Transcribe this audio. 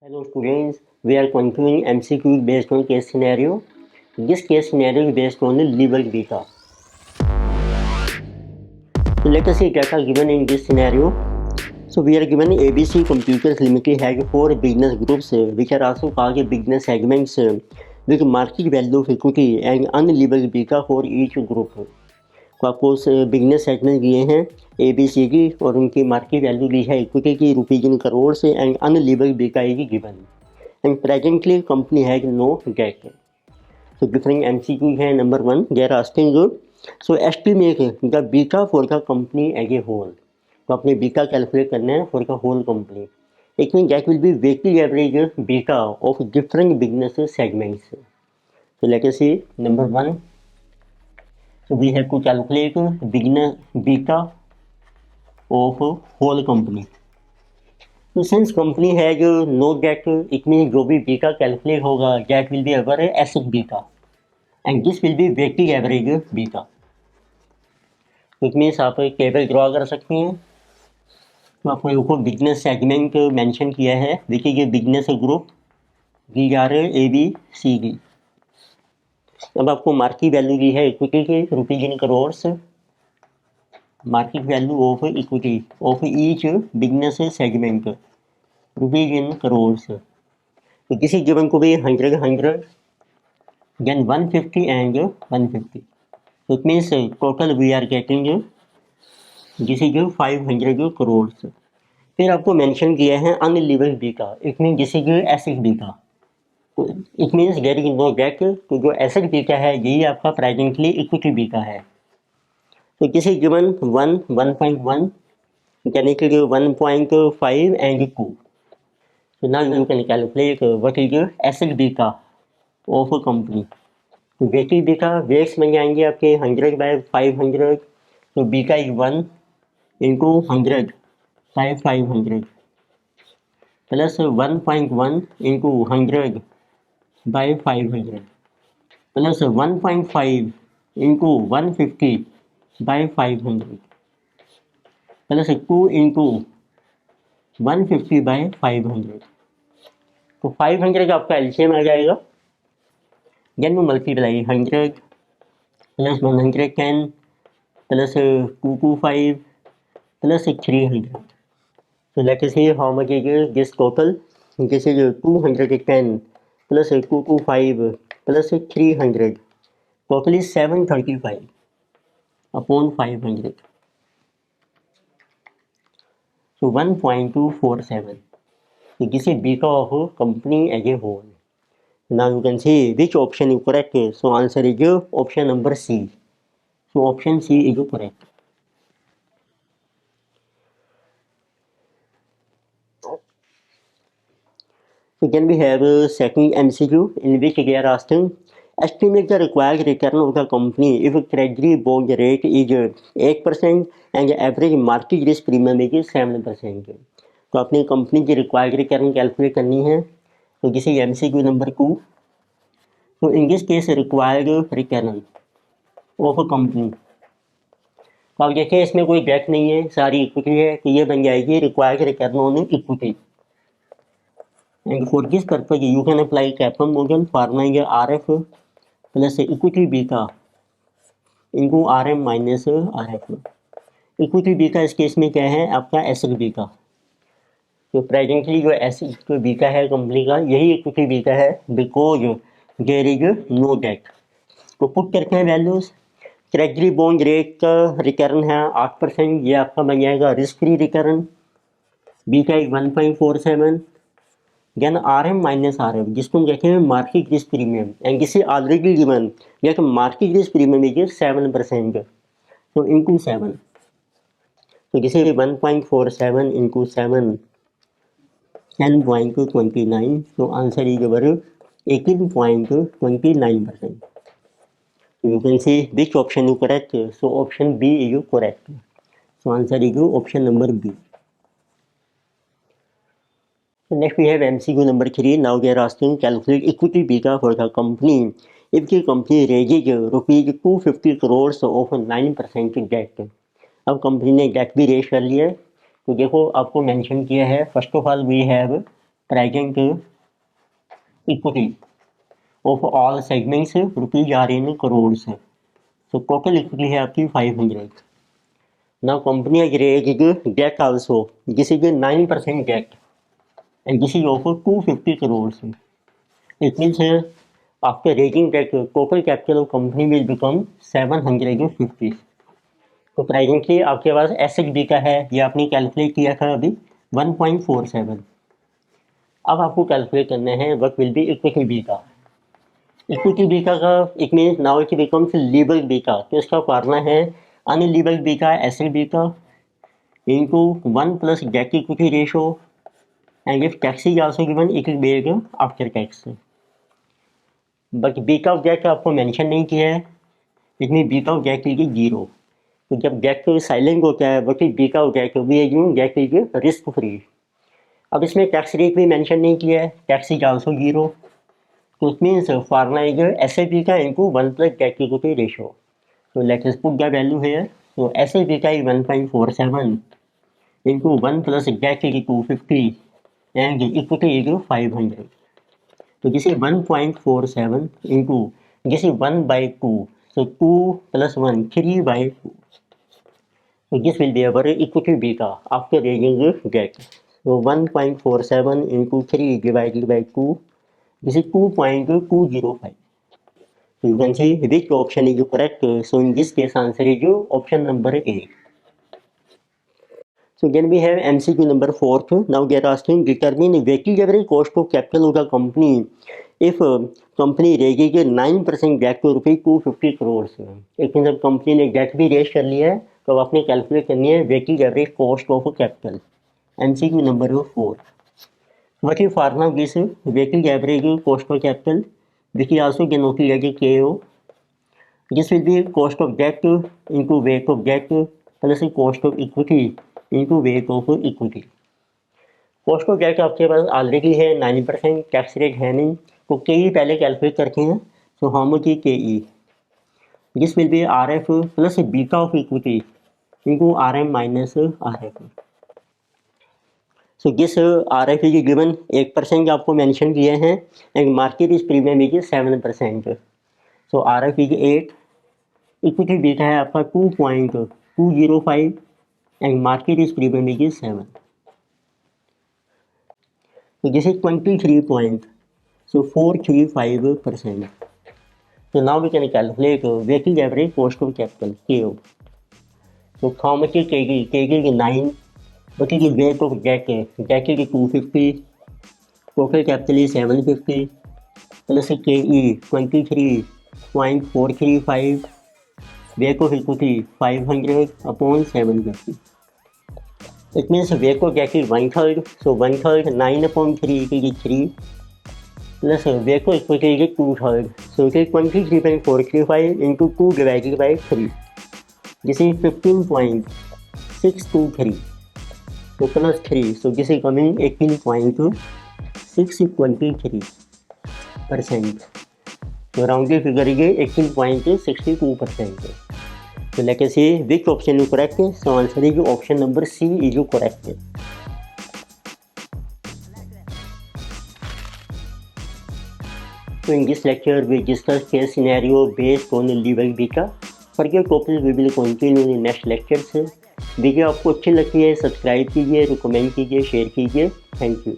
Hello students, we are continuing MCQ based on case scenario. This case scenario is based on the level beta. So let us see data given in this scenario. So we are given ABC Computers Limited has four business groups which are also called business segments with market value of equity and unlevered beta for each group. तो आपको उस business segment दिए हैं ए B सी की और उनकी market value दी है इक्विटी की रुपीज इन करोड़ से एंड अनलीवल बीटा की given and presently company has no debt. So different MCQ है. Number one, they are asking you, so estimate the beta for the company as a whole. तो अपने beta calculate करना है for the whole company. It mean that will be weighted average beta of different business segments. So let us see. Number one, so we have to calculate business beta of whole company. So since company has no debt, it means जो भी beta calculate होगा that will be our asset beta and this will be weighted average beta. It means आप table draw कर सकते हैं. तो आपको ऊपर बिजनेस सेगमेंट मेंशन किया है. देखिए ये बिजनेस ग्रुप दी are A B C D. अब आपको मार्केट वैल्यू दी है इक्विटी की rupees in crore. Market value of equity of each business segment rupees in crore. तो किसी गिवन को भी 100 then 150 and 150. So it means total we are getting this is 500 crore. फिर आपको मेंशन किया है unlevered beta. It mean this is asset beta. It means there is no debt. तो जो एसेट बीटा है यही आपका प्रेजेंटली इक्विटी बीटा है. तो किसी गिवन 1.1 यानी कि 1.5 and 2. So now you can calculate what is asset beta of a company. तो वेटेड बीटा वेट्स बन जाएंगे आपके 100/500. तो beta is 1 into 100/500 plus 1.1 into 100/500 plus 1.5 into 150/500 plus 2 into 150/500. तो 500 का आपका एलसीएम आ जाएगा. Then we multiply 100 plus 110 plus 225 plus 300. So let us see how much is this total. This is 210 plus 225 plus 300. Total is 735 upon 500. So 1.247. So this is beta of a company as a whole. Now you can see which option is correct. So answer is option number C. So option C is correct. So then we have a second MCQ in which they are asking, estimate the required return of the company if treasury bond rate is 8% and the average market risk premium is 7%. तो अपनी company की required return calculate करनी है. तो this is MCQ number 2. तो in this case required return of a company. तो आप देखिए इसमें कोई डेट नहीं है, सारी इक्विटी है. तो ये बन जाएगी required return on equity. And for this purpose, you can apply Kaplan model. Formula is RF plus equity beta into RM minus RF. Equity beta इस केस में क्या है आपका एसेट बीटा. तो प्रेजेंटली जो एसेट बीटा है company का यही इक्विटी बीटा है because there is no debt. तो पुट करते हैं वैल्यूज. ट्रेजरी बॉन्ड रेट का रिटर्न है 8%. ये आपका बन जाएगा risk free return. Beta is 1.47. Then RM minus RF जिसको हम कहते हैं market risk premium and this is already given that market risk premium is 7%. तो इंटू 7. तो this is 1.47 into 7 10.29. So answer is over 18.29%. You can see which option is correct. So option B is correct. So answer is option number B. So next we have MCQ number 3. Now they are asking calculate equity beta for the company if the company raises rupees 250 crores of 9% debt. अब company ने debt भी raise कर लिया है. तो देखो आपको mention किया है first of all we have present equity of all segments rupees are in crores. So total equity है आपकी 500. Now company has raised debt also. This is a 9% debt and this is also 250 crores. It means after raising debt, total capital of company will become 750. तो presently आपके पास asset B का है, ये आपने calculate किया था अभी 1.47. अब आपको कैलकुलेट करना है what will be equity beta. Equity beta it means now it becomes levered beta. तो इसका फार्मूला है unlevered beta asset B का into 1 plus debt equity ratio and if tax is also given it will be after tax. But beta debt आपको mention नहीं किया है, इसमें B का डेट इज 0. तो जब डेट साइलेंट होता है what is beta debt we assume debt is risk free. अब इसमें टैक्स रेट भी मेंशन नहीं किया है, टैक्स इज आल्सो 0. तो it means formula is asset B का into 1 plus debt equity ratio. तो let us put the value here. तो एसेट बी का is 1.47 into 1 plus debt is 250 and equity is 500. तो this is 1.47 into this is 1/2. So 2 plus 1 3/2. So this will be our equity beta after raising the debt. So 1.47 into 3 divided by 2. This is 2.205. So you can see which option is correct. So in this case answer is option number A. So then we have MCQ number 4. Now they are asking determine weighted average cost of capital of the company if company रेजेगी 9% debt to rupees 250 crore से. एक जब company ने debt भी raise कर लिया है तो आपने कैलकुलेट करनी है weighted average cost of capital. MCQ number 4. What is formula of this weighted average cost of capital which is also denoted as KO. This will be cost of debt into weight of debt plus cost of equity into weight of equity. Cost of debt आपके पास already है 9%, tax rate है नहीं, तो KE पहले calculate करते हैं. So how much is KE. This will B RF plus beta of equity into RM minus RF. So this RF is given 1% आपको मेंशन किए हैं and market is premium is 7%. So RF is 8, equity beta है आपका 2.205 and market is premium is 7. So this is 435%. So now we can calculate weighted average cost of capital KO. So how much is KG? KG is 9. What is the weight of debt? Debt is 250. Total capital is 750. Plus KE 23.435. Weight of equity 500 upon 750. It means weight of debt is 1/3. So 1/3 9 upon 3 is 3 plus weight of equity is 2/3. So it is 23.435 into 2 divided by 3. This is 15.623. So plus 3. So this is coming 18.623%. So rounded figure is 18.62%. So let us see which option is correct. So answer is option number C is correct. So in this lecture we discuss case scenario based on level beta. Further topics we will continue in next lectures. Video आपको अच्छी लगती है subscribe कीजिए, comment कीजिए, share कीजिए. Thank you.